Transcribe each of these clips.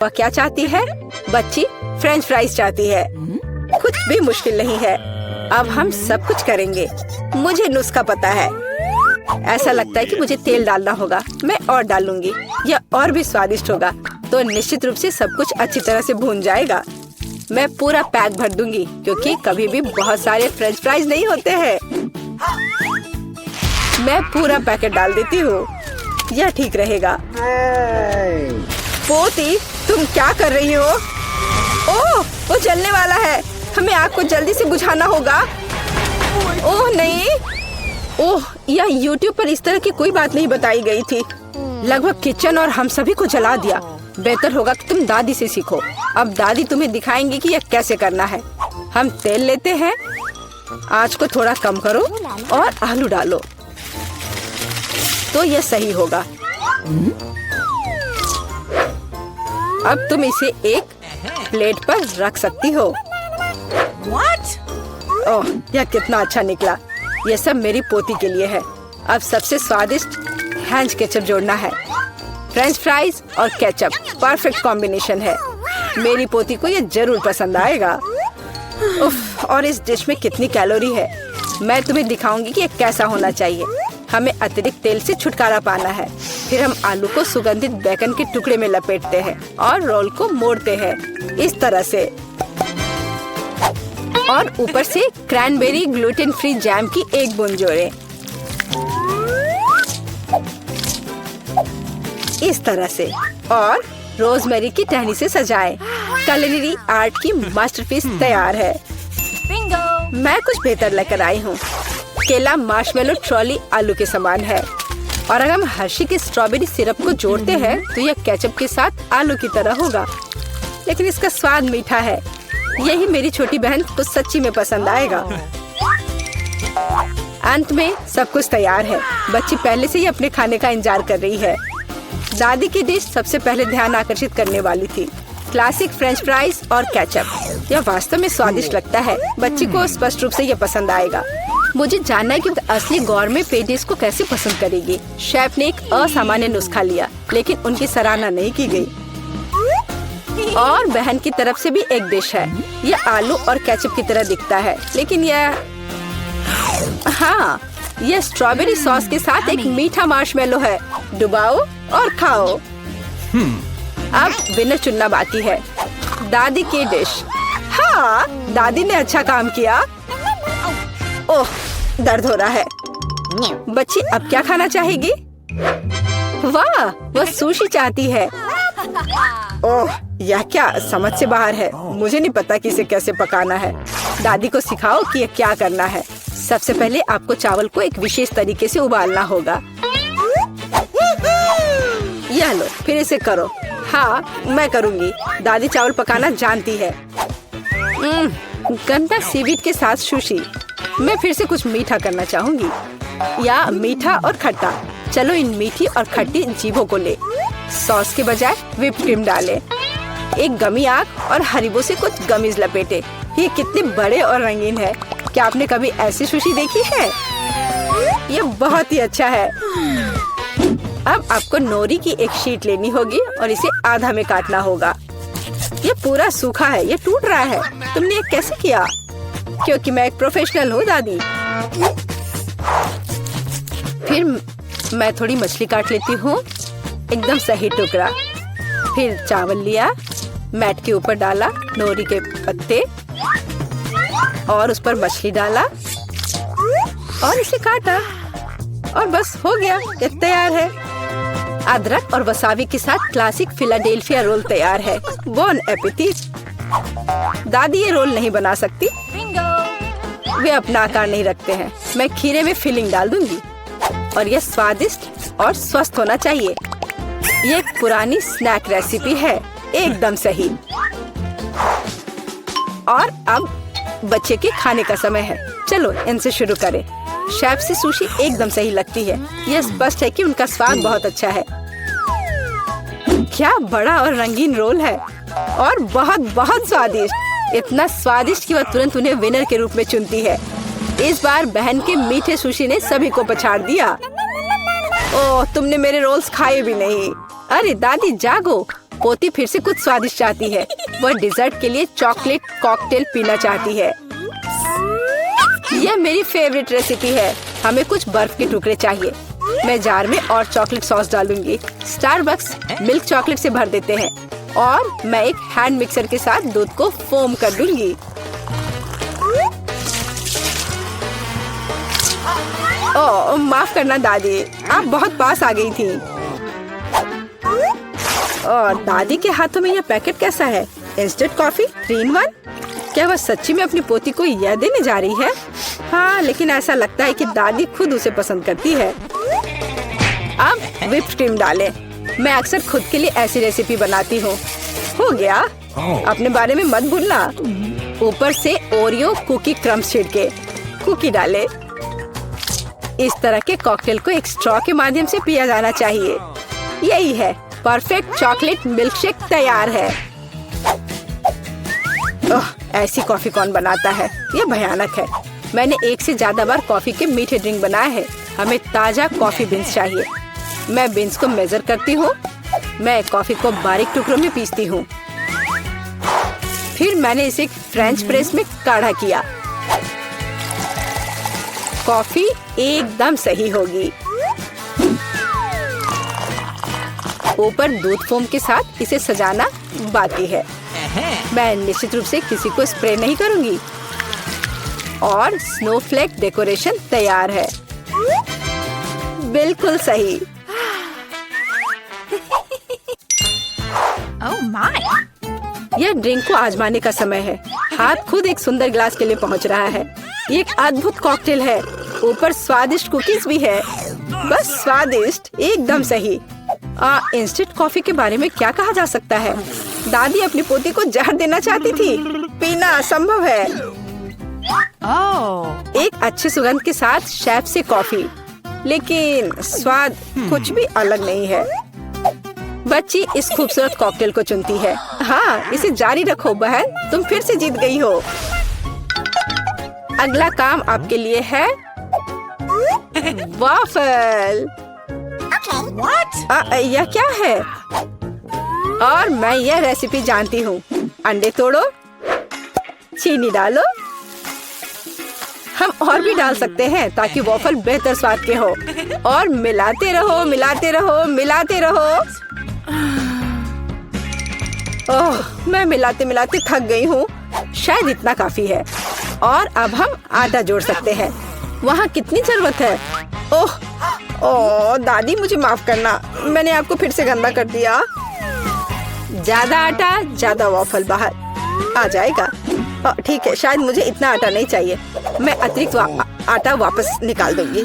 वह क्या चाहती है? बच्ची फ्रेंच फ्राइज चाहती है। कुछ भी मुश्किल नहीं है, अब हम सब कुछ करेंगे। मुझे नुस्खा पता है। ऐसा लगता है कि मुझे तेल डालना होगा। मैं और डालूंगी, यह और भी स्वादिष्ट होगा। तो निश्चित रूप से सब कुछ अच्छी तरह से भून जाएगा। मैं पूरा पैक भर दूंगी क्योंकि कभी भी बहुत सारे फ्रेंच फ्राइज नहीं होते हैं। मैं पूरा पैकेट डाल देती हूँ, यह ठीक रहेगा। पोती, तुम क्या कर रही हो? ओह, वो जलने वाला है। हमें आग को जल्दी से बुझाना होगा। ओह नहीं, ओह, यह YouTube पर इस तरह की कोई बात नहीं बताई गई थी। लगभग किचन और हम सभी को जला दिया। बेहतर होगा कि तुम दादी से सीखो। अब दादी तुम्हें दिखाएंगी कि यह कैसे करना है। हम तेल लेते हैं, आंच को थोड़ा कम करो और आलू डालो तो यह सही होगा। अब तुम इसे एक प्लेट पर रख सकती हो। ओह, यह कितना अच्छा निकला। यह सब मेरी पोती के लिए है। अब सबसे स्वादिष्ट हैंच केचप जोड़ना है। फ्रेंच फ्राइज और केचप परफेक्ट कॉम्बिनेशन है। मेरी पोती को यह जरूर पसंद आएगा। उफ, और इस डिश में कितनी कैलोरी है। मैं तुम्हें दिखाऊंगी कि यह कैसा होना चाहिए। हमें अतिरिक्त तेल से छुटकारा पाना है। फिर हम आलू को सुगंधित बेकन के टुकड़े में लपेटते हैं और रोल को मोड़ते हैं इस तरह से। और ऊपर से क्रैनबेरी ग्लूटेन फ्री जैम की एक बूंद जोड़ें। इस तरह से, और रोजमेरी की टहनी से सजाएं। culinary आर्ट की मास्टरपीस तैयार है। मैं कुछ बेहतर लेकर आई हूँ। केला मार्शमेलो ट्रॉली आलू के समान है, और अगर हम हर्शी के स्ट्रॉबेरी सिरप को जोड़ते हैं तो यह केचप के साथ आलू की तरह होगा, लेकिन इसका स्वाद मीठा है। यही मेरी छोटी बहन को सच्ची में पसंद आएगा। अंत में सब कुछ तैयार है। बच्ची पहले से ही अपने खाने का इंतजार कर रही है। दादी की डिश सबसे पहले ध्यान आकर्षित करने वाली थी। क्लासिक फ्रेंच फ्राइज और केचप। यह वास्तव में स्वादिष्ट लगता है। बच्ची को स्पष्ट रूप से यह पसंद आएगा। मुझे जानना है कि असली गौरमे पेडिस को कैसे पसंद करेगी। शेफ ने एक असामान्य नुस्खा लिया, लेकिन उनकी सराहना नहीं की गई। और बहन की तरफ से भी एक डिश है। यह आलू और केचप की तरह दिखता है, लेकिन हाँ, यह स्ट्रॉबेरी सॉस के साथ एक मीठा मार्शमेलो है। डुबाओ और खाओ। अब विनर चुनना बाकी है। दादी की डिश। हाँ, दादी ने अच्छा काम किया। ओह, दर्द हो रहा है। बच्ची अब क्या खाना चाहेगी? वाह, वह सुशी चाहती है। ओह, यह क्या समझ से बाहर है। मुझे नहीं पता कि इसे कैसे पकाना है। दादी को सिखाओ कि यह क्या करना है। सबसे पहले आपको चावल को एक विशेष तरीके से उबालना होगा। यह लो, फिर इसे करो। हाँ, मैं करूँगी। दादी चावल पकाना जानती है। गंदा सीवीड के साथ सुशी। मैं फिर से कुछ मीठा करना चाहूँगी, या मीठा और खट्टा। चलो इन मीठी और खट्टी जीभों को ले। सॉस के बजाय व्हिप्ड क्रीम डालें। एक गमी आग और हरीबो से कुछ गमीज लपेटे। ये कितने बड़े और रंगीन है। क्या आपने कभी ऐसी सुशी देखी है? ये बहुत ही अच्छा है। अब आपको नोरी की एक शीट लेनी होगी और इसे आधा में काटना होगा। ये पूरा सूखा है, ये टूट रहा है। तुमने ये कैसे किया? क्योंकि मैं एक प्रोफेशनल हूँ दादी। फिर मैं थोड़ी मछली काट लेती हूँ, एकदम सही टुकड़ा। फिर चावल लिया, मैट के ऊपर डाला, नोरी के पत्ते और उस पर मछली डाला और इसे काटा, और बस हो गया, ये तैयार है। अदरक और वसाबी के साथ क्लासिक फिलाडेल्फिया रोल तैयार है। Bone appétit. दादी ये रोल नहीं बना सकती, वे अपना आकार नहीं रखते हैं। मैं खीरे में फिलिंग डाल दूंगी और यह स्वादिष्ट और स्वस्थ होना चाहिए। ये एक पुरानी स्नैक रेसिपी है, एकदम सही। और अब बच्चे के खाने का समय है। चलो इनसे शुरू करें। शेफ से सुशी एकदम सही लगती है। यह स्पष्ट है कि उनका स्वाद बहुत अच्छा है। क्या बड़ा और रंगीन रोल है, और बहुत बहुत स्वादिष्ट। इतना स्वादिष्ट कि वह तुरंत उन्हें विनर के रूप में चुनती है। इस बार बहन के मीठे सुशी ने सभी को पछाड़ दिया। ओह, तुमने मेरे रोल्स खाए भी नहीं। अरे दादी जागो, पोती फिर से कुछ स्वादिष्ट चाहती है। वह डिजर्ट के लिए चॉकलेट कॉकटेल पीना चाहती है। यह मेरी फेवरेट रेसिपी है। हमें कुछ बर्फ के टुकड़े चाहिए। मैं जार में और चॉकलेट सॉस डालूंगी। स्टारबक्स मिल्क चॉकलेट से भर देते हैं और मैं एक हैंड मिक्सर के साथ दूध को फोम कर दूंगी। ओह, माफ करना दादी, आप बहुत पास आ गई थी। और दादी के हाथों में यह पैकेट कैसा है? Instant coffee 3 in 1? क्या वह सच्ची में अपनी पोती को यह देने जा रही है? हाँ, लेकिन ऐसा लगता है कि दादी खुद उसे पसंद करती है। अब व्हिप्ड क्रीम डालें। मैं अक्सर खुद के लिए ऐसी रेसिपी बनाती हूँ। हो गया। अपने बारे में मत भूलना। ऊपर से ओरियो कुकी क्रम्स छिड़के। कुकी डालें। इस तरह के कॉकटेल को एक स्ट्रॉ के माध्यम से पिया जाना चाहिए। यही है, परफेक्ट चॉकलेट मिल्कशेक तैयार है। ओह, ऐसी कॉफी कौन बनाता है? यह भयानक है। मैंने 1 से ज्यादा बार कॉफी के मीठे ड्रिंक बनाए हैं। हमें ताजा कॉफी बीन्स चाहिए। मैं बीन्स को मेजर करती हूँ। मैं कॉफी को बारीक टुकड़ों में पीसती हूँ। फिर मैंने इसे फ्रेंच प्रेस में काढ़ा किया। कॉफी एकदम सही होगी। ऊपर दूध फोम के साथ इसे सजाना बाकी है। मैं निश्चित रूप से किसी को स्प्रे नहीं करूंगी। और स्नोफ्लेक डेकोरेशन तैयार है। बिल्कुल सही। Oh my! यह ड्रिंक को आजमाने का समय है। हाथ खुद एक सुंदर गिलास के लिए पहुंच रहा है। ये एक अद्भुत कॉकटेल है। ऊपर स्वादिष्ट कुकीज भी है। बस स्वादिष्ट, एकदम सही। इंस्टेंट कॉफी के बारे में क्या कहा जा सकता है? दादी अपनी पोती को जहर देना चाहती थी। पीना असंभव है। एक अच्छी सुगंध के साथ शेफ से कॉफी, लेकिन स्वाद कुछ भी अलग नहीं है। बच्ची इस खूबसूरत कॉकटेल को चुनती है। हाँ, इसे जारी रखो बहन, तुम फिर से जीत गई हो। अगला काम आपके लिए है वाफल। यह क्या है? और मैं यह रेसिपी जानती हूँ। अंडे तोड़ो, चीनी डालो। हम और भी डाल सकते हैं ताकि वॉफल बेहतर स्वाद के हो। और मिलाते रहो, मिलाते रहो, मिलाते रहो। ओह, मैं मिलाते मिलाते थक गई हूँ। शायद इतना काफी है। और अब हम आटा जोड़ सकते हैं। वहाँ कितनी जरूरत है? ओह दादी, मुझे माफ करना, मैंने आपको फिर से गंदा कर दिया। ज्यादा आटा, ज्यादा वॉफल बाहर आ जाएगा। ठीक है, शायद मुझे इतना आटा नहीं चाहिए। मैं अतिरिक्त आटा वापस निकाल दूंगी।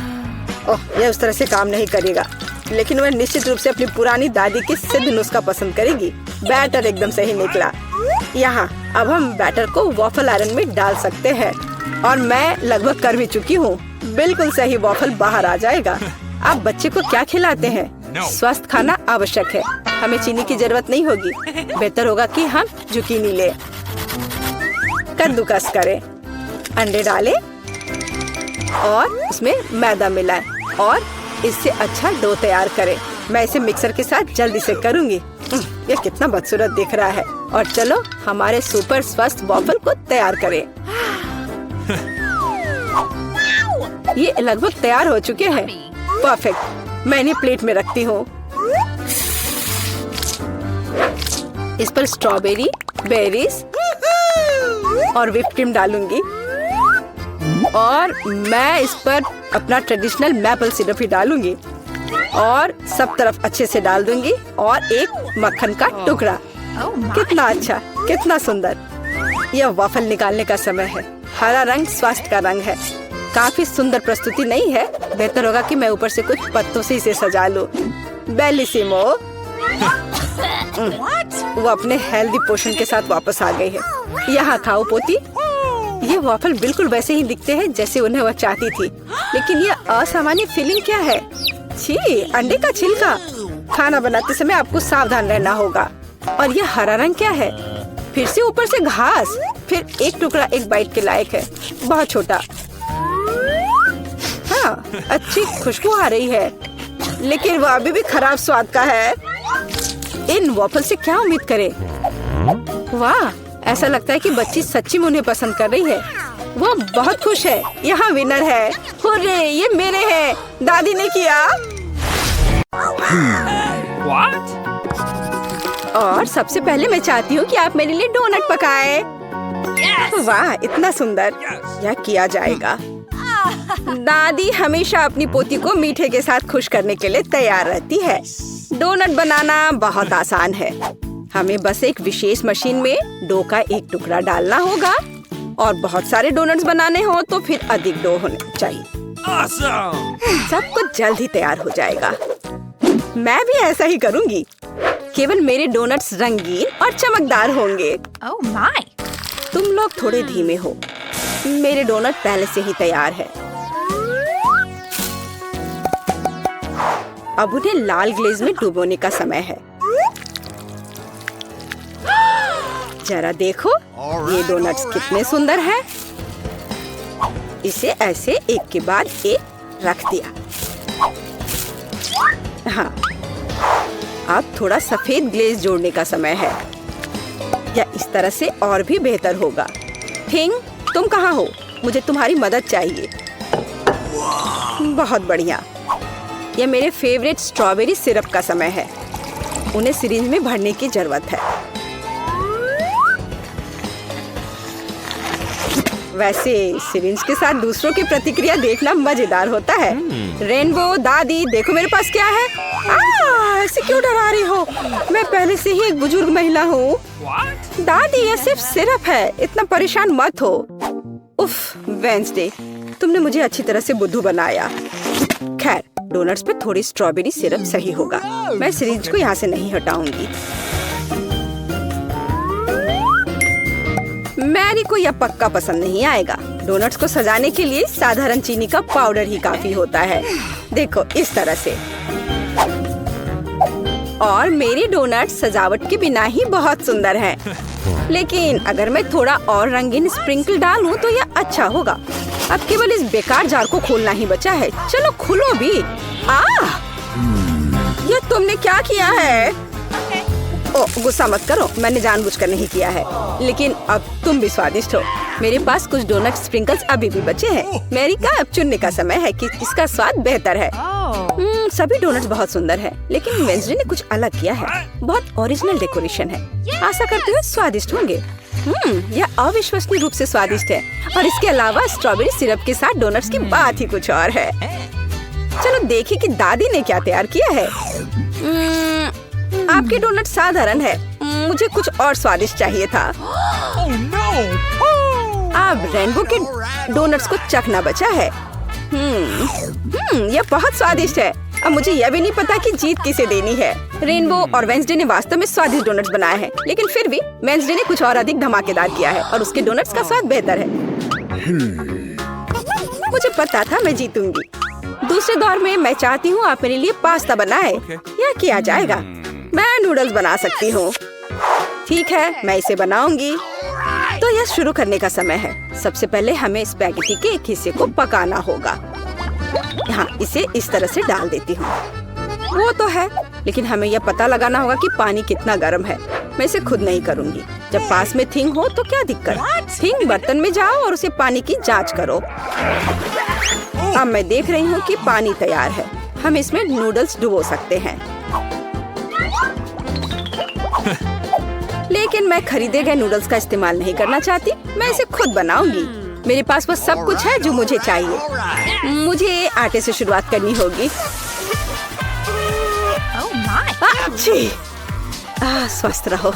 ओह, यह उस तरह से काम नहीं करेगा, लेकिन वह निश्चित रूप से अपनी पुरानी दादी की सिद्ध नुस्खा पसंद करेगी। बैटर एकदम सही निकला। यहाँ अब हम बैटर को वॉफल आयरन में डाल सकते हैं। और मैं लगभग कर भी चुकी हूँ। बिल्कुल सही वॉफल बाहर आ जाएगा। आप बच्चे को क्या खिलाते हैं? स्वस्थ खाना आवश्यक है। हमें चीनी की जरूरत नहीं होगी। बेहतर होगा कि हम जुकीनी ले। कद्दूकस करें, अंडे डालें और उसमें मैदा मिलाएं और इससे अच्छा डो तैयार करें। मैं इसे मिक्सर के साथ जल्दी से करूंगी। यह कितना बदसूरत दिख रहा है। और चलो हमारे सुपर स्वस्थ वॉफल को तैयार करें। ये लगभग तैयार हो चुके हैं। परफेक्ट। मैं इन्हें प्लेट में रखती हूँ। इस पर स्ट्रॉबेरी, बेरीज और व्हिप्ड क्रीम डालूंगी। और मैं इस पर अपना ट्रेडिशनल मैपल सिरप ही डालूंगी और सब तरफ अच्छे से डाल दूंगी। और एक मक्खन का टुकड़ा। कितना अच्छा, कितना सुंदर। यह वॉफल निकालने का समय है। हरा रंग स्वास्थ्य का रंग है। काफी सुंदर प्रस्तुति नहीं है? बेहतर होगा कि मैं ऊपर से कुछ पत्तों से इसे सजा लूं। बेलिसिमो। वो अपने हेल्दी पोषण के साथ वापस आ गई है। यहाँ खाओ पोती। ये वॉफल बिल्कुल वैसे ही दिखते हैं जैसे उन्हें वह चाहती थी, लेकिन ये असामान्य फीलिंग क्या है? छी, अंडे का छिलका। खाना बनाते समय आपको सावधान रहना होगा। और ये हरा रंग क्या है? फिर से ऊपर से घास। फिर एक टुकड़ा एक बाइट के लायक है, बहुत छोटा। हाँ, अच्छी खुशबू आ रही है, लेकिन वो अभी भी खराब स्वाद का है। इन वॉफल से क्या उम्मीद करें? वाह, ऐसा लगता है कि बच्ची सच्ची में उन्हें पसंद कर रही है। वो बहुत खुश है। यहाँ विनर है। हुर्रे, ये मेरे हैं। दादी ने किया। और सबसे पहले मैं चाहती हूँ कि आप मेरे लिए डोनट पकाएं। वाह, इतना सुंदर। यह किया जाएगा। दादी हमेशा अपनी पोती को मीठे के साथ खुश करने के लिए तैयार रहती है। डोनट बनाना बहुत आसान है। हमें बस एक विशेष मशीन में डो का एक टुकड़ा डालना होगा और बहुत सारे डोनट्स बनाने हो तो फिर अधिक डो होने चाहिए। सब कुछ जल्द ही तैयार हो जाएगा। मैं भी ऐसा ही करूँगी। केवल मेरे डोनट्स रंगीन और चमकदार होंगे। Oh my! तुम लोग थोड़े धीमे हो। मेरे डोनट पहले से ही तैयार है। अब उन्हें लाल ग्लेज में डुबोने का समय है। जरा देखो, ये डोनट्स कितने सुंदर हैं। इसे ऐसे एक के बाद एक रख दिया। हाँ, अब थोड़ा सफेद ग्लेज जोड़ने का समय है। या इस तरह से और भी बेहतर होगा। थिंग, तुम कहाँ हो? मुझे तुम्हारी मदद चाहिए। बहुत बढ़िया। यह मेरे फेवरेट स्ट्रॉबेरी सिरप का समय है। उन्हें सिरिंज में भरने की जरूरत है। वैसे सिरिंज के साथ दूसरों की प्रतिक्रिया देखना मजेदार होता है। रेनबो, दादी, देखो मेरे पास क्या है। ऐसे क्यों डरा रही हो? मैं पहले से ही एक बुजुर्ग महिला हूँ। दादी, यह सिर्फ सिरप है। इतना परेशान मत हो। उफ, वेंसडे, तुमने मुझे अच्छी तरह से बुद्धू बनाया। खैर, डोनट्स पे थोड़ी स्ट्रॉबेरी सिरप सही होगा। मैं सिरिंज को यहाँ से नहीं हटाऊंगी। मैरी को यह पक्का पसंद नहीं आएगा। डोनट्स को सजाने के लिए साधारण चीनी का पाउडर ही काफी होता है। देखो, इस तरह से। और मेरी डोनट्स सजावट के बिना ही बहुत सुंदर हैं। लेकिन अगर मैं थोड़ा और रंगीन स्प्रिंकल डालूं तो यह अच्छा होगा। अब केवल इस बेकार जार को खोलना ही बचा है। चलो खुलो भी। ये तुमने क्या किया है? ओह, गुस्सा मत करो, मैंने जानबूझकर नहीं किया है। लेकिन अब तुम भी स्वादिष्ट हो। मेरे पास कुछ डोनट स्प्रिंकल्स अभी भी बचे हैं। मेरी का अब चुनने का समय है कि इसका स्वाद बेहतर है। सभी डोनट्स बहुत सुंदर है, लेकिन वेंसडे ने कुछ अलग किया है। बहुत ओरिजिनल डेकोरेशन है। आशा करते हुए स्वादिष्ट होंगे। यह अविश्वसनीय रूप से स्वादिष्ट है। और इसके अलावा स्ट्रॉबेरी सिरप के साथ डोनट्स की बात ही कुछ और है। चलो देखिए कि दादी ने क्या तैयार किया है। आपके डोनट साधारण है। मुझे कुछ और स्वादिष्ट चाहिए था। अब रेनबो के डोनट्स को चखना बचा है। यह बहुत स्वादिष्ट है। अब मुझे यह भी नहीं पता कि जीत किसे देनी है। रेनबो और वेंसडे ने वास्तव में स्वादिष्ट डोनट्स बनाए हैं, लेकिन फिर भी वेंसडे ने कुछ और अधिक धमाकेदार किया है और उसके डोनट्स का स्वाद बेहतर है। मुझे पता था मैं जीतूंगी। दूसरे दौर में मैं चाहती हूँ आप मेरे लिए पास्ता बनाए। यह किया जाएगा। मैं नूडल्स बना सकती हूँ। ठीक है, मैं इसे बनाऊंगी। तो यह शुरू करने का समय है। सबसे पहले हमें स्पैगेटी के एक हिस्से को पकाना होगा। यहाँ इसे इस तरह से डाल देती हूँ। वो तो है, लेकिन हमें यह पता लगाना होगा कि पानी कितना गर्म है। मैं इसे खुद नहीं करूँगी। जब पास में थिंग हो तो क्या दिक्कत। थिंग, बर्तन में जाओ और उसे पानी की जांच करो। अब मैं देख रही हूँ कि पानी तैयार है। हम इसमें नूडल्स डुबो सकते हैं। लेकिन मैं खरीदे गए नूडल्स का इस्तेमाल नहीं करना चाहती। मैं इसे खुद बनाऊंगी। मेरे पास वो सब कुछ है जो मुझे चाहिए। मुझे आटे से शुरुआत करनी होगी। स्वस्थ रहो।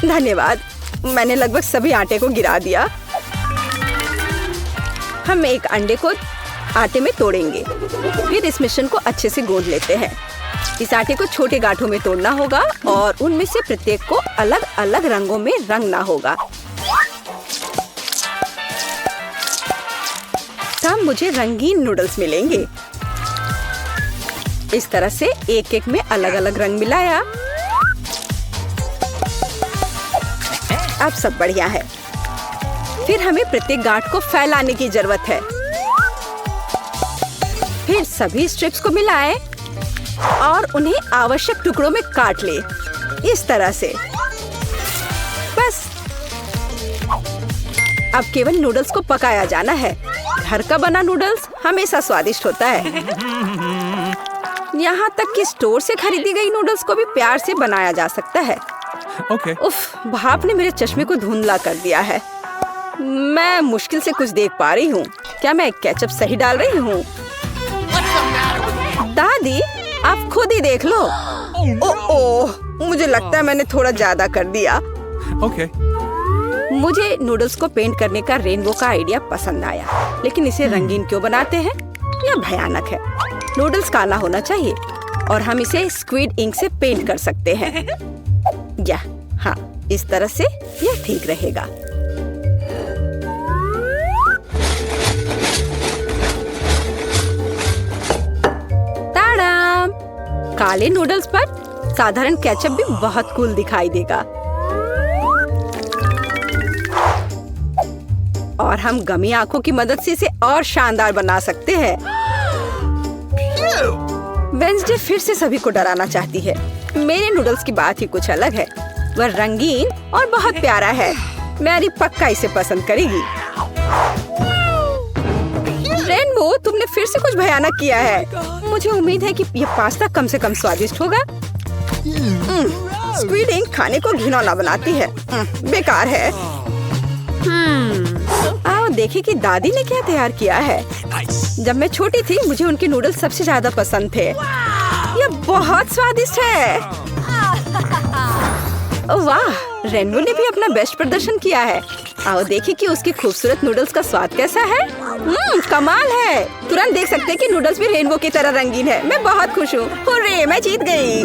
धन्यवाद। मैंने लगभग सभी आटे को गिरा दिया। हम एक अंडे को आटे में तोड़ेंगे। फिर इस मिश्रण को अच्छे से गूंथ लेते हैं। इस आटे को छोटे गांठों में तोड़ना होगा और उनमें से प्रत्येक को अलग अलग रंगों में रंगना होगा। तब मुझे रंगीन नूडल्स मिलेंगे। इस तरह से एक एक में अलग अलग रंग मिलाया। अब सब बढ़िया है। फिर हमें प्रत्येक गांठ को फैलाने की जरूरत है। फिर सभी स्ट्रिप्स को मिलाएं। और उन्हें आवश्यक टुकड़ों में काट ले, इस तरह से। बस अब केवल नूडल्स को पकाया जाना है। घर का बना नूडल्स हमेशा स्वादिष्ट होता है। यहाँ तक कि स्टोर से खरीदी गई नूडल्स को भी प्यार से बनाया जा सकता है। उफ, भाप ने मेरे चश्मे को धुंधला कर दिया है। मैं मुश्किल से कुछ देख पा रही हूँ। क्या मैं केचप सही डाल रही हूँ? दादी, आप खुद ही देख लो। ओह, मुझे लगता है मैंने थोड़ा ज्यादा कर दिया। मुझे नूडल्स को पेंट करने का रेनबो का आइडिया पसंद आया, लेकिन इसे रंगीन क्यों बनाते हैं? यह भयानक है। नूडल्स काला होना चाहिए और हम इसे स्क्विड इंक से पेंट कर सकते हैं। या हाँ, इस तरह से यह ठीक रहेगा। ताड़ाम! काले नूडल्स पर साधारण केचप भी बहुत कूल दिखाई देगा। और हम गमी आंखों की मदद से इसे और शानदार बना सकते हैं। वेंसडे फिर से सभी को डराना चाहती है। मेरे नूडल्स की बात ही कुछ अलग है। वह रंगीन और बहुत प्यारा है। मैरी पक्का इसे पसंद करेगी। रेनबो, तुमने फिर से कुछ भयानक किया है। मुझे उम्मीद है कि यह पास्ता कम से कम स्वादिष्ट होगा। स्क्विड इंक खाने को घिनौना बनाती है। बेकार है। आओ देखें कि दादी ने क्या तैयार किया है। जब मैं छोटी थी मुझे उनके नूडल्स सबसे ज्यादा पसंद थे। यह बहुत स्वादिष्ट है। वाह, रेनबो ने भी अपना बेस्ट प्रदर्शन किया है। आओ देखें कि उसके खूबसूरत नूडल्स का स्वाद कैसा है। कमाल है। तुरंत देख सकते हैं कि नूडल्स भी रेनबो की तरह रंगीन है। मैं बहुत खुश हूँ। हुर्रे, मैं जीत गई।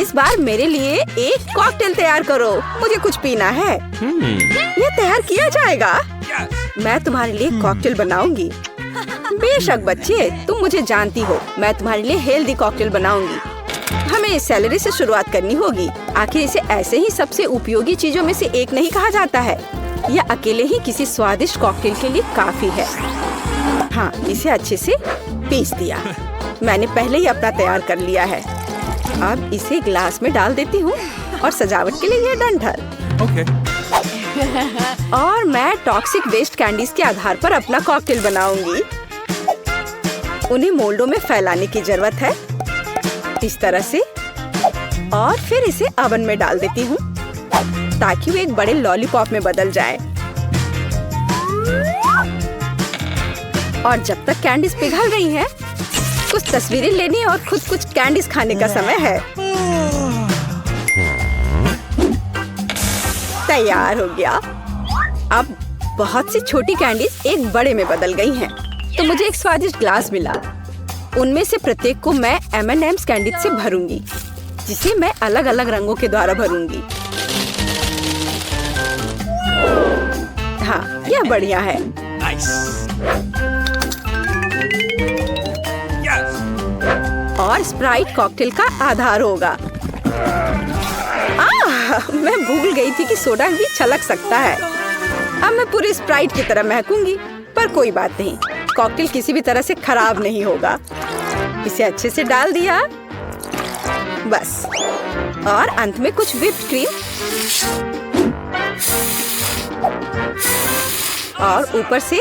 इस बार मेरे लिए एक कॉकटेल तैयार करो। मुझे कुछ पीना है। यह तैयार किया जाएगा। मैं तुम्हारे लिए कॉकटेल बनाऊंगी। बेशक बच्चे, तुम मुझे जानती हो। मैं तुम्हारे लिए हेल्दी कॉकटेल बनाऊंगी। हमें सैलरी से शुरुआत करनी होगी। आखिर इसे ऐसे ही सबसे उपयोगी चीजों में से एक नहीं कहा जाता है। यह अकेले ही किसी स्वादिष्ट कॉकटेल के लिए काफी है। हाँ, इसे अच्छे से पीस दिया। मैंने पहले ही अपना तैयार कर लिया है। अब इसे ग्लास में डाल देती हूँ और सजावट के लिए यह डंठल। और मैं टॉक्सिक वेस्ट कैंडीज के आधार पर अपना कॉकटेल बनाऊंगी। उन्हें मोल्डों में फैलाने की जरूरत है, इस तरह से। और फिर इसे ओवन में डाल देती हूँ ताकि वो एक बड़े लॉलीपॉप में बदल जाए। और जब तक कैंडीज पिघल रही हैं, कुछ तस्वीरें लेनी और खुद कुछ कैंडीज खाने का समय है। तैयार हो गया। अब बहुत सी छोटी कैंडीज एक बड़े में बदल गई हैं। तो मुझे एक स्वादिष्ट ग्लास मिला। उनमें से प्रत्येक को मैं M&M's कैंडी से भरूंगी, जिसे मैं अलग अलग रंगों के द्वारा भरूंगी। हाँ, यह बढ़िया है। और स्प्राइट कॉकटेल का आधार होगा। मैं भूल गई थी कि सोडा भी छलक सकता है। अब मैं पूरी स्प्राइट की तरह महकूंगी, पर कोई बात नहीं। कॉकटेल किसी भी तरह से खराब नहीं होगा। इसे अच्छे से डाल दिया, बस। और अंत में कुछ व्हिप्ड क्रीम और ऊपर से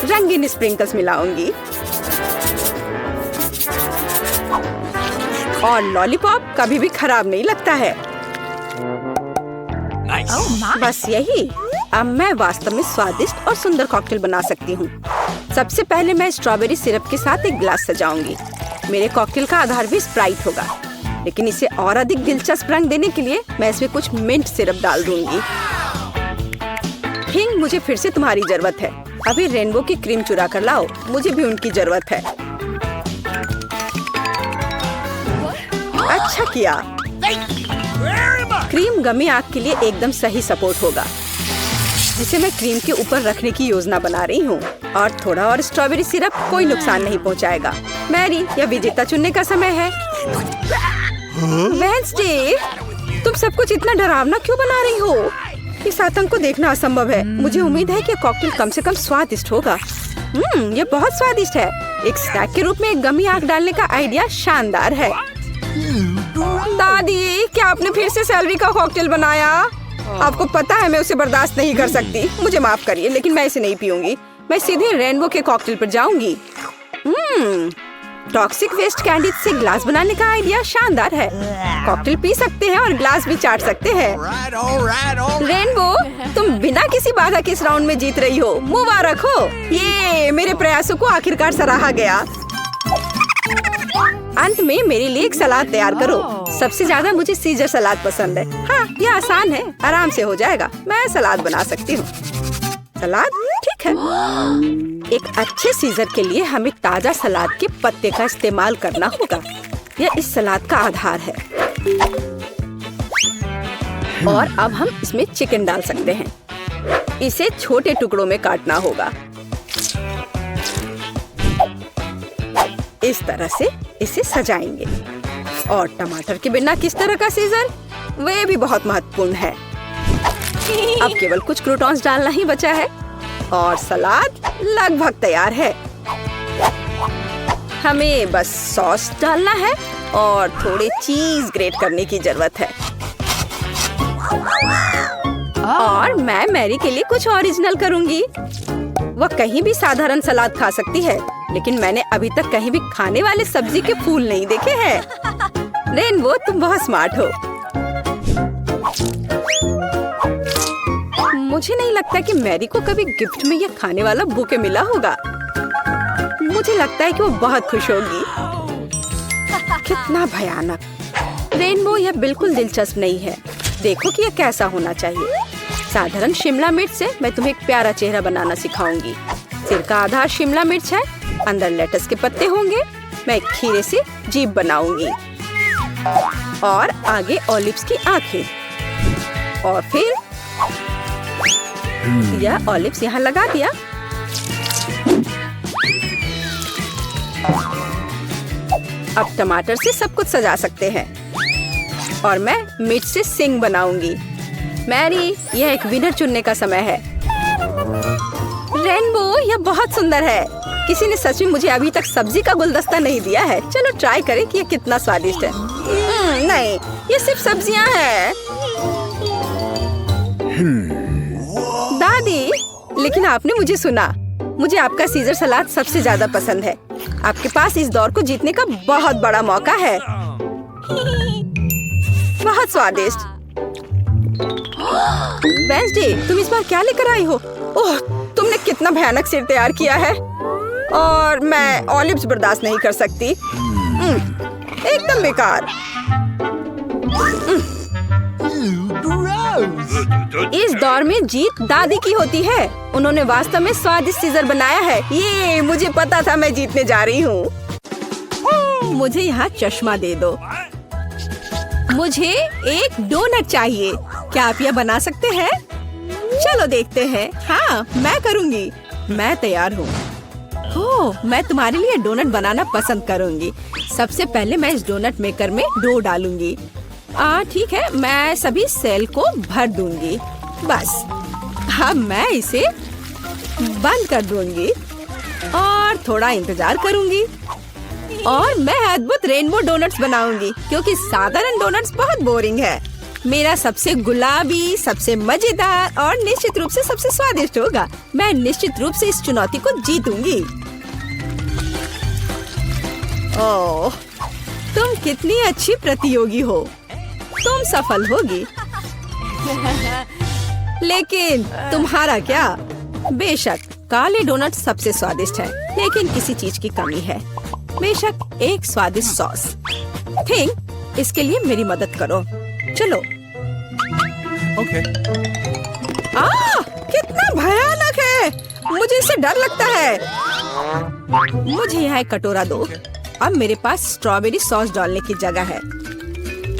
रंगीन स्प्रिंकल्स मिलाऊंगी। और लॉलीपॉप कभी भी खराब नहीं लगता है। बस यही। अब मैं वास्तव में स्वादिष्ट और सुंदर कॉकटेल बना सकती हूँ। सबसे पहले मैं स्ट्रॉबेरी सिरप के साथ एक ग्लास सजाऊंगी। मेरे कॉकटेल का आधार भी स्प्राइट होगा, लेकिन इसे और अधिक दिलचस्प रंग देने के लिए मैं इसमें कुछ मिंट सिरप डाल दूंगी। हिंग, मुझे फिर से तुम्हारी जरूरत है। अभी रेनबो की क्रीम चुरा कर लाओ। मुझे भी उनकी जरूरत है। अच्छा किया। क्रीम गमी आग के लिए एकदम सही सपोर्ट होगा, जिसे मैं क्रीम के ऊपर रखने की योजना बना रही हूँ। और थोड़ा और स्ट्रॉबेरी सिरप कोई नुकसान नहीं पहुँचाएगा। मैरी, यह विजेता चुनने का समय है। वेंसडे, तुम सब कुछ इतना डरावना क्यों बना रही हो? इस आतंक को देखना असंभव है। मुझे उम्मीद है कि कॉकटेल कम से कम स्वादिष्ट होगा। यह बहुत स्वादिष्ट है। एक स्नैक के रूप में एक गमी आग डालने का आइडिया शानदार है। दादी, क्या आपने फिर से सेलरी का कॉकटेल बनाया? आपको पता है मैं उसे बर्दाश्त नहीं कर सकती। मुझे माफ करिए, लेकिन मैं इसे नहीं पीऊंगी। मैं सीधे रेनबो के कॉकटेल पर जाऊंगी। टॉक्सिक वेस्ट कैंडी से ग्लास बनाने का आइडिया शानदार है। कॉकटेल पी सकते हैं और ग्लास भी चाट सकते हैं। रेनबो, तुम बिना किसी बाधा के इस राउंड में जीत रही हो। मुबारक हो। ये मेरे प्रयासों को आखिरकार सराहा गया। अंत में मेरे लिए एक सलाद तैयार करो। सबसे ज्यादा मुझे सीजर सलाद पसंद है। हाँ, ये आसान है, आराम से हो जाएगा। मैं सलाद बना सकती हूँ। सलाद ठीक है। एक अच्छे सीजर के लिए हमें ताजा सलाद के पत्ते का इस्तेमाल करना होगा। यह इस सलाद का आधार है। और अब हम इसमें चिकन डाल सकते हैं। इसे छोटे टुकड़ों में काटना होगा। इस तरह से इसे सजाएंगे। और टमाटर के बिना किस तरह का सीजर, वे भी बहुत महत्वपूर्ण है। अब केवल कुछ क्रूटॉन्स डालना ही बचा है और सलाद लगभग तैयार है। हमें बस सॉस डालना है और थोड़े चीज ग्रेट करने की जरूरत है। और मैं मैरी के लिए कुछ ओरिजिनल करूंगी। वह कहीं भी साधारण सलाद खा सकती है, लेकिन मैंने अभी तक कहीं भी खाने वाले सब्जी के फूल नहीं देखे हैं। रेनबो, तुम बहुत स्मार्ट हो। मुझे नहीं लगता कि मैरी को कभी गिफ्ट में यह खाने वाला बुके मिला होगा। मुझे लगता है कि वो बहुत खुश होगी। कितना भयानक। रेनबो, यह बिल्कुल दिलचस्प नहीं है। देखो कि यह कैसा होना चाहिए। साधारण शिमला मिर्च से मैं तुम्हें एक प्यारा चेहरा बनाना सिखाऊंगी। सिर का आधार शिमला मिर्च है, अंदर लेटस के पत्ते होंगे। मैं एक खीरे से जीभ बनाऊंगी और आगे ऑलिव्स की आंखें। और फिर यह ऑलिव्स यहाँ लगा दिया। अब टमाटर से सब कुछ सजा सकते हैं। और मैं मिर्च से सिंग बनाऊंगी। मैरी, यह एक विनर चुनने का समय है। रेनबो, यह बहुत सुंदर है। किसी ने सच में मुझे अभी तक सब्जी का गुलदस्ता नहीं दिया है। चलो ट्राई करें कि यह कितना स्वादिष्ट है। नहीं, ये सिर्फ सब्जियां हैं। दादी, लेकिन आपने मुझे सुना। मुझे आपका सीजर सलाद सबसे ज्यादा पसंद है। आपके पास इस दौर को जीतने का बहुत बड़ा मौका है। बहुत स्वादिष्ट। वेंसडे, तुम इस बार क्या लेकर आई हो? ओह, तुमने कितना भयानक सिर तैयार किया है। और मैं ऑलिव्स बर्दाश्त नहीं कर सकती। एकदम बेकार। इस दौर में जीत दादी की होती है। उन्होंने वास्तव में स्वादिष्ट सीजर बनाया है। ये मुझे पता था मैं जीतने जा रही हूँ। मुझे यहाँ चश्मा दे दो। मुझे एक डोनट चाहिए। क्या आप यह बना सकते हैं? चलो देखते हैं। हाँ, मैं करूँगी। मैं तैयार हूँ। ओह, मैं तुम्हारे लिए डोनट बनाना पसंद करूँगी। सबसे पहले मैं इस डोनट मेकर में डो डालूंगी। ठीक है, मैं सभी सेल को भर दूंगी। बस अब मैं इसे बंद कर दूंगी और थोड़ा इंतजार करूंगी। और मैं अद्भुत रेनबो डोनट्स बनाऊंगी, क्योंकि साधारण डोनट्स बहुत बोरिंग है। मेरा सबसे गुलाबी, सबसे मजेदार और निश्चित रूप से सबसे स्वादिष्ट होगा। मैं निश्चित रूप से इस चुनौती को जीतूंगी। ओह, तुम कितनी अच्छी प्रतियोगी हो। तुम सफल होगी। लेकिन तुम्हारा क्या? बेशक काले डोनट सबसे स्वादिष्ट है, लेकिन किसी चीज की कमी है। बेशक एक स्वादिष्ट सॉस। थिंक, इसके लिए मेरी मदद करो। चलो। ओके। कितना भयानक है। मुझे इससे डर लगता है। मुझे यहाँ एक कटोरा दो। अब मेरे पास स्ट्रॉबेरी सॉस डालने की जगह है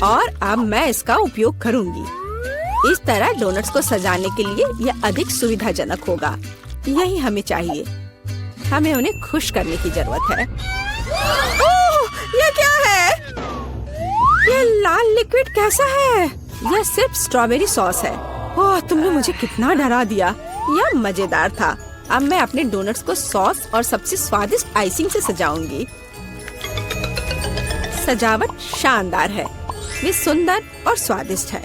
और अब मैं इसका उपयोग करूंगी। इस तरह डोनट्स को सजाने के लिए यह अधिक सुविधाजनक होगा। यही हमें चाहिए। हमें उन्हें खुश करने की जरूरत है। ओह, ये क्या है? ये लाल लिक्विड कैसा है? यह सिर्फ स्ट्रॉबेरी सॉस है। ओह, तुमने मुझे कितना डरा दिया। यह मजेदार था। अब मैं अपने डोनट्स को सॉस और सबसे स्वादिष्ट आइसिंग से सजाऊंगी। सजावट शानदार है, वे सुंदर और स्वादिष्ट है।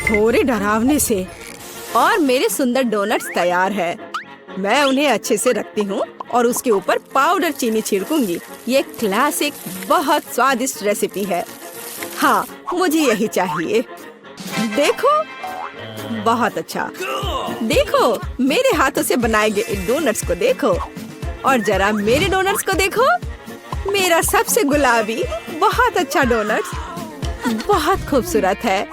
थोड़े डरावने से और मेरे सुंदर डोनट्स तैयार है। मैं उन्हें अच्छे से रखती हूँ और उसके ऊपर पाउडर चीनी छिड़कूंगी। ये क्लासिक बहुत स्वादिष्ट रेसिपी है। हाँ, मुझे यही चाहिए। देखो, बहुत अच्छा। देखो, मेरे हाथों से बनाए गए डोनट्स को देखो और जरा मेरे डोनट्स को देखो। मेरा सबसे गुलाबी बहुत अच्छा डोनट्स बहुत खूबसूरत है।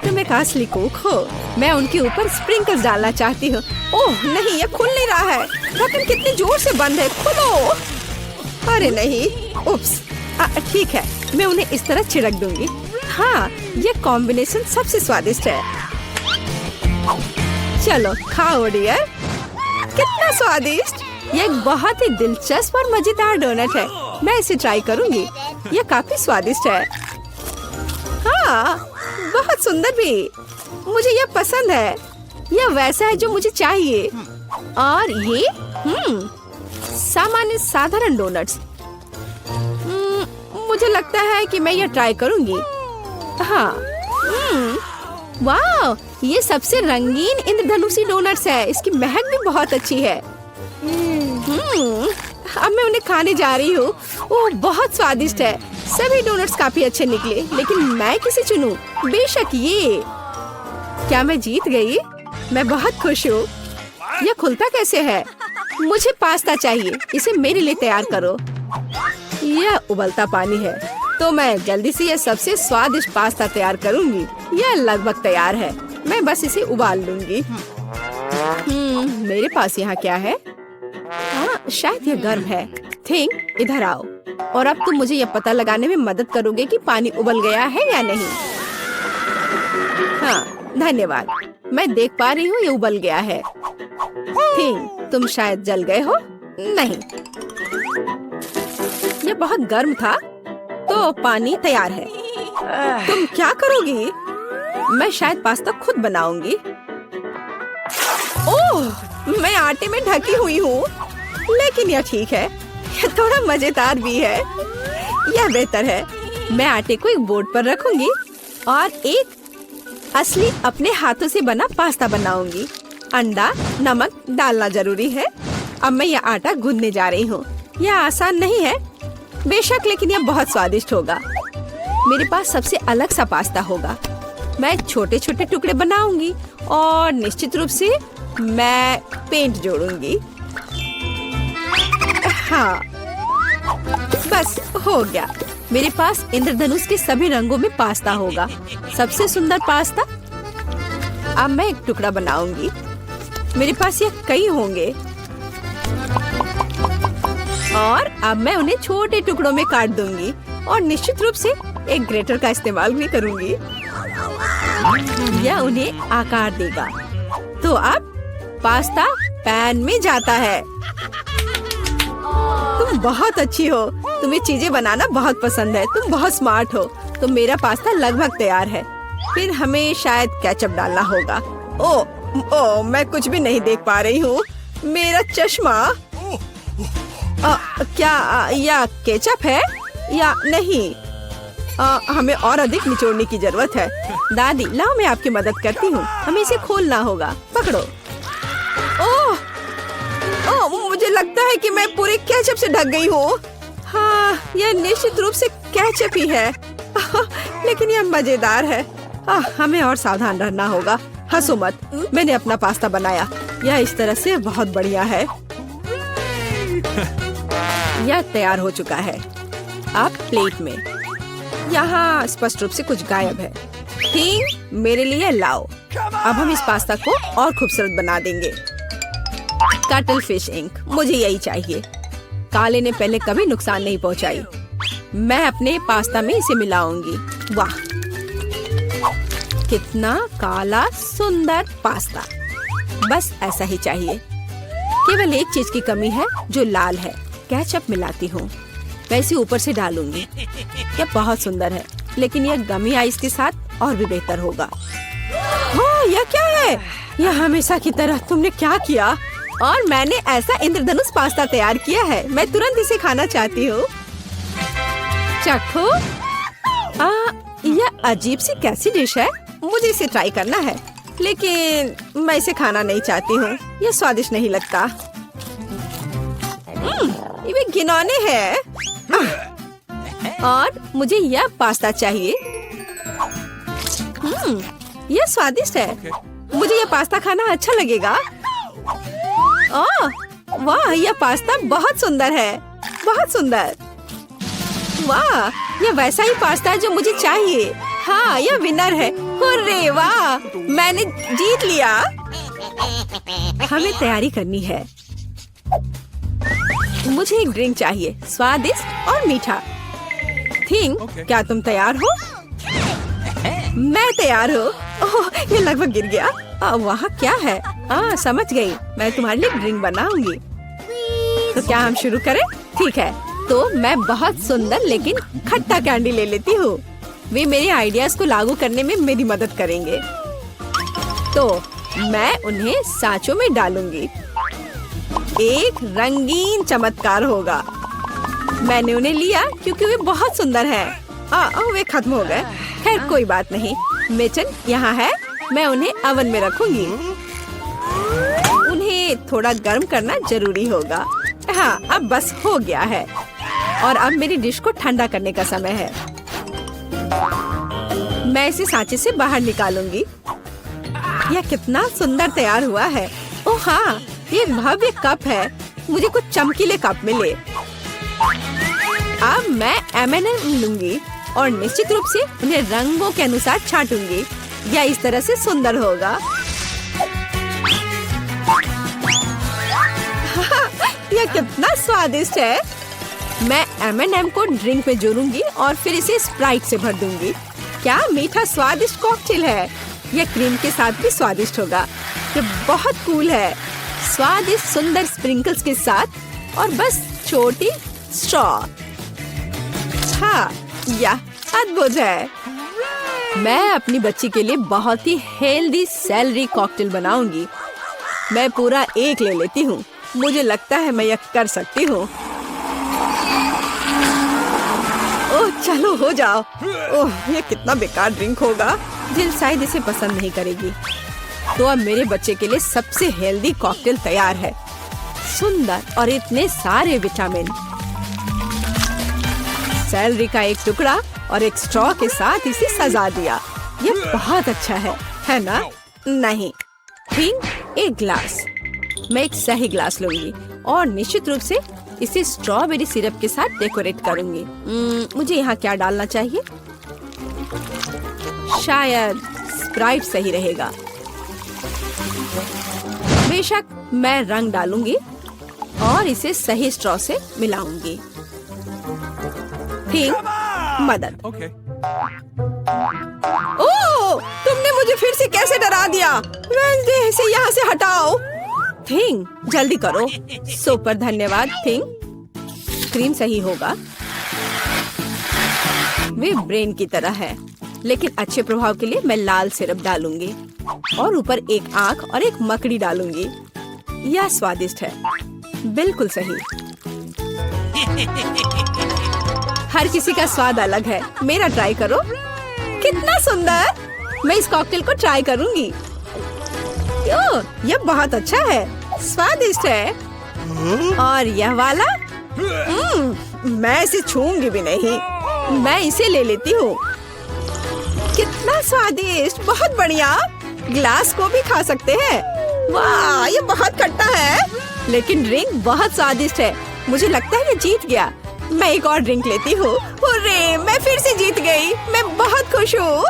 तुम एक असली कुक हो। मैं उनके ऊपर स्प्रिंकल्स डालना चाहती हूँ। ओह नहीं, ये खुल नहीं रहा है। ढक्कन कितनी जोर से बंद है, खोलो। अरे नहीं, उप्स। ठीक है, मैं उन्हें इस तरह छिड़क दूंगी। हाँ, ये कॉम्बिनेशन सबसे स्वादिष्ट है। चलो खाओ डियर। कितना स्वादिष्ट। ये एक बहुत ही दिलचस्प और मजेदार डोनट है। मैं इसे ट्राई करूंगी। ये काफी स्वादिष्ट है। हाँ, बहुत सुंदर भी। मुझे यह पसंद है। यह वैसा है जो मुझे चाहिए। और ये सामान्य साधारण डोनट्स। मुझे लगता है कि मैं यह ट्राई करूंगी। हाँ, वाह, ये सबसे रंगीन इंद्रधनुषी डोनट्स है। इसकी महक भी बहुत अच्छी है। अब मैं उन्हें खाने जा रही हूँ। ओह, बहुत स्वादिष्ट है। सभी डोनट्स काफी अच्छे निकले, लेकिन मैं किसे चुनूं? बेशक ये। क्या मैं जीत गई? मैं बहुत खुश हूँ। यह खुलता कैसे है? मुझे पास्ता चाहिए। इसे मेरे लिए तैयार करो। यह उबलता पानी है, तो मैं जल्दी से यह सबसे स्वादिष्ट पास्ता तैयार करूंगी। यह लगभग तैयार है। मैं बस इसे उबाल लूंगी। मेरे पास यहाँ क्या है? हाँ, शायद यह गर्म है। थिंक, इधर आओ। और अब तुम मुझे यह पता लगाने में मदद करोगे कि पानी उबल गया है या नहीं। हाँ, धन्यवाद। मैं देख पा रही हूँ ये उबल गया है। थिंक, तुम शायद जल गए हो। नहीं, ये बहुत गर्म था, तो पानी तैयार है। तुम क्या करोगी? मैं शायद पास्ता खुद बनाऊंगी। ओह, मैं आटे में ढकी हुई हूँ, लेकिन यह ठीक है। यह थोड़ा मजेदार भी है। यह बेहतर है। मैं आटे को एक बोर्ड पर रखूंगी और एक असली अपने हाथों से बना पास्ता बनाऊंगी। अंडा, नमक डालना जरूरी है। अब मैं यह आटा गूंदने जा रही हूँ। यह आसान नहीं है बेशक, लेकिन यह बहुत स्वादिष्ट होगा। मेरे पास सबसे अलग सा पास्ता होगा। मैं छोटे छोटे टुकड़े बनाऊंगी और निश्चित रूप से मैं पेंट जोड़ूंगी। हाँ, बस हो गया। मेरे पास इंद्रधनुष के सभी रंगों में पास्ता होगा। सबसे सुंदर पास्ता। अब मैं एक टुकड़ा बनाऊंगी। मेरे पास ये कई होंगे और अब मैं उन्हें छोटे टुकड़ों में काट दूंगी और निश्चित रूप से एक ग्रेटर का इस्तेमाल भी करूंगी। यह उन्हें आकार देगा। तो अब पास्ता पैन में जाता है। तुम बहुत अच्छी हो। तुम्हें चीजें बनाना बहुत पसंद है। तुम बहुत स्मार्ट हो। तो मेरा पास्ता लगभग तैयार है। फिर हमें शायद केचप डालना होगा। ओ, मैं कुछ भी नहीं देख पा रही हूँ। मेरा चश्मा। क्या यह केचप है या नहीं? हमें और अधिक निचोड़ने की जरूरत है। दादी, लाओ मैं आपकी मदद करती हूँ। हमें इसे खोलना होगा। पकड़ो। ओह, मुझे लगता है कि मैं पूरे केचप से ढक गई हूँ। हाँ, यह निश्चित रूप से केचप ही है। लेकिन यह मजेदार है। हमें और सावधान रहना होगा। हंसो मत। मैंने अपना पास्ता बनाया। यह इस तरह से बहुत बढ़िया है। यह तैयार हो चुका है। अब प्लेट में। यहाँ स्पष्ट रूप से कुछ गायब है। ठीक, मेरे लिए लाओ। अब हम इस पास्ता को और खूबसूरत बना देंगे। कटल फिश इंक, मुझे यही चाहिए। काले ने पहले कभी नुकसान नहीं पहुंचाई। मैं अपने पास्ता में इसे मिलाऊंगी। वाह, कितना काला सुंदर पास्ता। बस ऐसा ही चाहिए। केवल एक चीज की कमी है जो लाल है। केचप मिलाती हूँ। मैं इसे ऊपर से डालूंगी। यह बहुत सुंदर है, लेकिन यह गमी आइस के साथ और भी बेहतर होगा। हाँ, यह यह क्या है? यह हमेशा की तरह तुमने क्या किया? और मैंने ऐसा इंद्रधनुष पास्ता तैयार किया है। मैं तुरंत इसे खाना चाहती हूँ। चखो। यह अजीब सी कैसी डिश है? मुझे इसे ट्राई करना है, लेकिन मैं इसे खाना नहीं चाहती हूँ। यह स्वादिष्ट नहीं लगता। ये घिनौने है। और मुझे यह पास्ता चाहिए। यह स्वादिष्ट है। मुझे यह पास्ता खाना अच्छा लगेगा। वाह, यह पास्ता बहुत सुंदर है, बहुत सुंदर। वाह, यह वैसा ही पास्ता है जो मुझे चाहिए। हाँ, यह विनर है। हुर्रे, वाह, मैंने जीत लिया। हमें तैयारी करनी है। मुझे एक ड्रिंक चाहिए, स्वादिष्ट और मीठा। थिंग, क्या तुम तैयार हो? मैं तैयार हूँ। ओह, ये लगभग गिर गया। वहाँ क्या है? समझ गई। मैं तुम्हारे लिए ड्रिंक बनाऊंगी। तो क्या हम शुरू करें? ठीक है। तो मैं बहुत सुंदर लेकिन खट्टा कैंडी ले लेती हूँ। वे मेरे आइडियाज को लागू करने में मेरी मदद करेंगे। तो मैं उन्हें सांचों में डालूंगी। एक रंगीन चमत्कार होगा। मैंने उन्हें लिया क्योंकि वे बहुत सुंदर हैं। वे खत्म हो गए। खैर, कोई बात नहीं। मेचन यहाँ है। मैं उन्हें ओवन में रखूंगी। उन्हें थोड़ा गर्म करना जरूरी होगा। हाँ, अब बस हो गया है। और अब मेरी डिश को ठंडा करने का समय है। मैं इसे सांचे से बाहर निकालूंगी। यह कितना सुंदर तैयार हुआ है। ओह हाँ, ये भव्य कप है। मुझे कुछ चमकीले कप मिले। अब मैं M&M लूंगी और निश्चित रूप से उन्हें रंगों के अनुसार छांटूंगी। यह इस तरह से सुंदर होगा। यह कितना स्वादिष्ट है। मैं M&M को ड्रिंक में जोड़ूंगी और फिर इसे स्प्राइट से भर दूंगी। क्या मीठा स्वादिष्ट कॉकटेल है। यह क्रीम के साथ भी स्वादिष्ट होगा। यह बहुत कूल है। स्वादिष्ट सुंदर स्प्रिंकल्स के साथ और बस छोटी स्ट्रॉ। हाँ, यह अद्भुत है। मैं अपनी बच्ची के लिए बहुत ही हेल्दी सेलरी कॉकटेल बनाऊंगी। मैं पूरा एक ले लेती हूँ। मुझे लगता है मैं यह कर सकती हूँ। ओह, चलो हो जाओ। ओह, यह कितना बेकार ड्रिंक होगा। जिल शायद इसे पसंद नहीं करेगी। तो अब मेरे बच्चे के लिए सबसे हेल्दी कॉकटेल तैयार है। सुंदर और इतने सारे विटामिन। सेलरी का एक टुकड़ा और एक स्ट्रॉ के साथ इसे सजा दिया। यह बहुत अच्छा है ना? नहीं। थिंक, एक ग्लास। मैं एक सही ग्लास लूंगी और निश्चित रूप से इसे स्ट्रॉबेरी सिरप के साथ डेकोरेट करूंगी। मुझे यहाँ क्या डालना चाहिए? शायद स्प्राइट सही रहेगा। बेशक, मैं रंग डालूंगी और इसे सही स्ट्रॉ से मिलाऊंगी। थिंक, मदद। ओह, तुमने मुझे फिर से कैसे डरा दिया? वेंसडे, इसे यहाँ से हटाओ। थिंक, जल्दी करो। सुपर, धन्यवाद थिंक। क्रीम सही होगा। वे ब्रेन की तरह है, लेकिन अच्छे प्रभाव के लिए मैं लाल सिरप डालूंगी और ऊपर एक आंख और एक मकड़ी डालूंगी। यह स्वादिष्ट है। बिल्कुल सही। हर किसी का स्वाद अलग है। मेरा ट्राई करो। कितना सुंदर। मैं इस कॉकटेल को ट्राई करूंगी। यह बहुत अच्छा है। स्वादिष्ट है। और यह वाला? मैं इसे छूंगी भी नहीं। मैं इसे ले लेती हूँ। कितना स्वादिष्ट। बहुत बढ़िया। ग्लास को भी खा सकते हैं। वाह, ये बहुत खट्टा है, लेकिन ड्रिंक बहुत स्वादिष्ट है। मुझे लगता है ये जीत गया। मैं एक और ड्रिंक लेती हूँ। हुर्रे, मैं फिर से जीत गई। मैं बहुत खुश हूँ।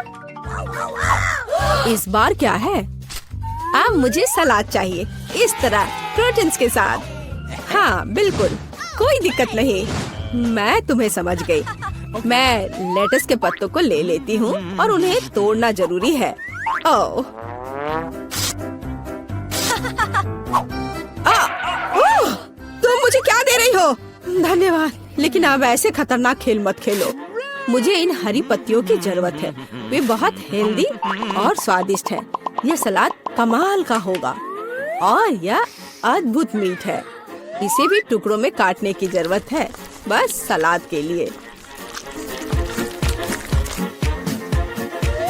इस बार क्या है? अब मुझे सलाद चाहिए, इस तरह प्रोटीन्स के साथ। हाँ बिल्कुल, कोई दिक्कत नहीं। मैं तुम्हें समझ गई। मैं लेटस के पत्तों को ले लेती हूँ और उन्हें तोड़ना जरूरी है। ओह, तुम मुझे क्या दे रही हो? धन्यवाद, लेकिन अब ऐसे खतरनाक खेल मत खेलो। मुझे इन हरी पत्तियों की जरूरत है। वे बहुत हेल्दी और स्वादिष्ट है। यह सलाद कमाल का होगा और यह अद्भुत मीट है। इसे भी टुकड़ों में काटने की जरूरत है, बस सलाद के लिए।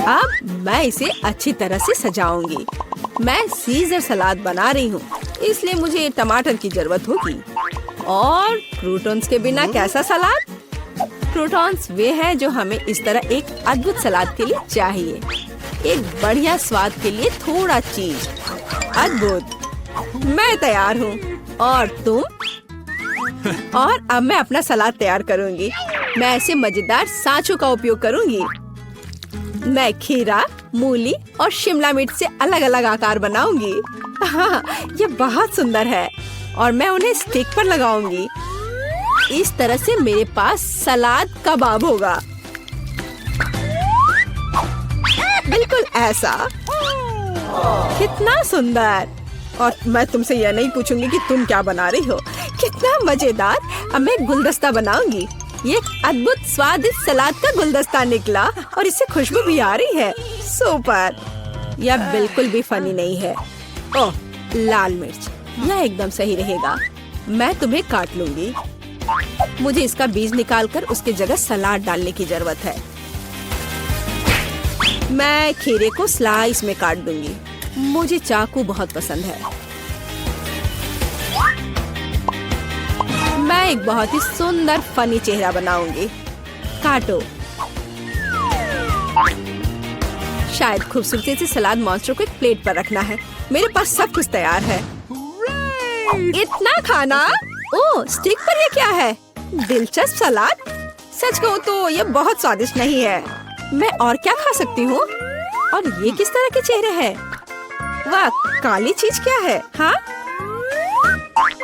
अब मैं इसे अच्छी तरह से सजाऊंगी। मैं सीजर सलाद बना रही हूँ, इसलिए मुझे टमाटर की जरूरत होगी। और क्रूटॉन्स के बिना कैसा सलाद? क्रूटॉन्स वे हैं जो हमें इस तरह एक अद्भुत सलाद के लिए चाहिए। एक बढ़िया स्वाद के लिए थोड़ा चीज। अद्भुत। मैं तैयार हूँ। और तुम? और अब मैं अपना सलाद तैयार करूँगी। मैं ऐसे मजेदार सांचों का उपयोग करूँगी। मैं खीरा, मूली और शिमला मिर्च से अलग अलग आकार बनाऊंगी। हाँ, ये बहुत सुंदर है और मैं उन्हें स्टिक पर लगाऊंगी। इस तरह से मेरे पास सलाद कबाब होगा। बिल्कुल ऐसा। कितना सुंदर। और मैं तुमसे यह नहीं पूछूंगी कि तुम क्या बना रही हो। कितना मजेदार। अब मैं गुलदस्ता बनाऊंगी। ये एक अद्भुत स्वादिष्ट सलाद का गुलदस्ता निकला और इससे खुशबू भी आ रही है। सुपर। यह बिल्कुल भी फनी नहीं है। ओह, लाल मिर्च, यह एकदम सही रहेगा। मैं तुम्हें काट लूंगी। मुझे इसका बीज निकालकर उसके जगह सलाद डालने की जरूरत है। मैं खीरे को स्लाइस में काट दूंगी। मुझे चाकू बहुत पसंद है। मैं एक बहुत ही सुंदर फनी चेहरा बनाऊंगी। काटो। शायद खूबसूरती से सलाद मॉन्स्टर को एक प्लेट पर रखना है। मेरे पास सब कुछ तैयार है। इतना खाना? ओह, स्टिक पर ये क्या है? दिलचस्प सलाद। सच कहूँ तो ये बहुत स्वादिष्ट नहीं है। मैं और क्या खा सकती हूँ? और ये किस तरह के चेहरे हैं? वाह, काली चीज क्या है? हाँ,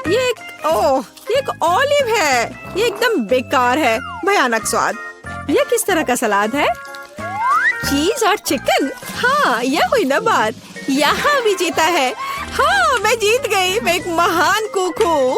ये एक ऑलिव है। ये एकदम बेकार है। भयानक स्वाद। ये किस तरह का सलाद है? चीज और चिकन। हाँ, यह हुई ना बात। यहाँ भी जीता है। हाँ, मैं जीत गई। मैं एक महान कुक हूँ।